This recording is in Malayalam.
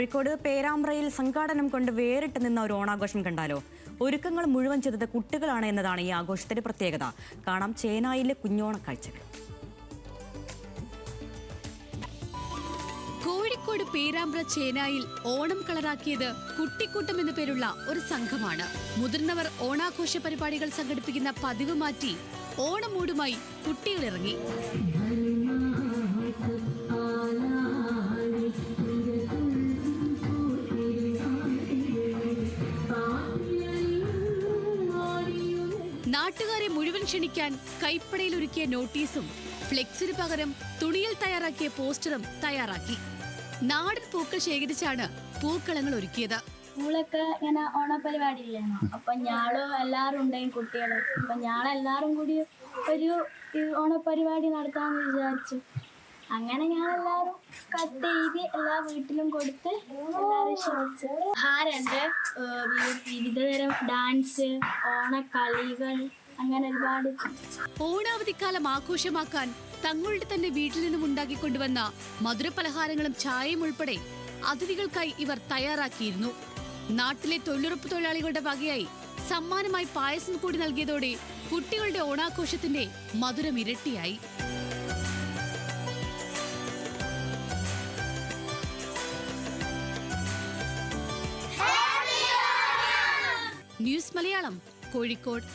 കോഴിക്കോട് പേരാമ്പ്രയിൽ സംഘാടനം കൊണ്ട് വേറിട്ട് നിന്ന ഒരു ഓണാഘോഷം കണ്ടാലോ? ഒരുക്കങ്ങൾ മുഴുവൻ ചെയ്തത് കുട്ടികളാണ് എന്നതാണ് ഈ ആഘോഷത്തിന്റെ പ്രത്യേകത. കാണാം ചേനായിലെ കുഞ്ഞോണ കാഴ്ചകൾ. കോഴിക്കോട് പേരാമ്പ്ര ചേനായിൽ ഓണം കളറാക്കിയത് കുട്ടിക്കൂട്ടം എന്നു പേരുള്ള ഒരു സംഘമാണ്. മുതിർന്നവർ ഓണാഘോഷ പരിപാടികൾ സംഘടിപ്പിക്കുന്ന പതിവ് മാറ്റി ഓണമൂടുമായി കുട്ടികളിറങ്ങി. നാട്ടുകാരെ മുഴുവൻ ക്ഷണിക്കാൻ കൈപ്പടയിൽ ഒരുക്കിയ നോട്ടീസും ഫ്ലെക്സിന് പകരം തുണിയിൽ തയ്യാറാക്കിയ പോസ്റ്ററും തയ്യാറാക്കി. നാടൻ പൂക്കൾ ശേഖരിച്ചാണ് പൂക്കളങ്ങൾ ഒരുക്കിയത്. സ്കൂളൊക്കെ ഇങ്ങനെ ഓണപരിപാടി ഇല്ലായിരുന്നു. അപ്പൊ ഞാളും എല്ലാരും ഉണ്ടായും കുട്ടികളും. അപ്പൊ ഞാളെല്ലാരും കൂടി ഒരു ഓണപരിപാടി നടത്താന്ന് വിചാരിച്ചു. അങ്ങനെ ഞങ്ങളെല്ലാരും കട്ട് ചെയ്ത് എല്ലാ വീട്ടിലും കൊടുത്ത് എല്ലാവരും ക്ഷണിച്ചു. ഹാരണ്ട് വിവിധതരം ഡാൻസ്, ഓണക്കളികൾ, അങ്ങനെ ഒരുപാട്. ഓണാവധിക്കാലം ആഘോഷമാക്കാൻ തങ്ങളുടെ തന്നെ വീട്ടിൽ നിന്നും ഉണ്ടാക്കിക്കൊണ്ടുവന്ന മധുരപലഹാരങ്ങളും ചായയും ഉൾപ്പെടെ അതിഥികൾക്കായി ഇവർ തയ്യാറാക്കിയിരുന്നു. നാട്ടിലെ തൊഴിലുറപ്പ് തൊഴിലാളികളുടെ വകയായി സമ്മാനമായി പായസം കൂടി നൽകിയതോടെ കുട്ടികളുടെ ഓണാഘോഷത്തിന്റെ മധുരം ഇരട്ടിയായി. ന്യൂസ് മലയാളം, കോഴിക്കോട്.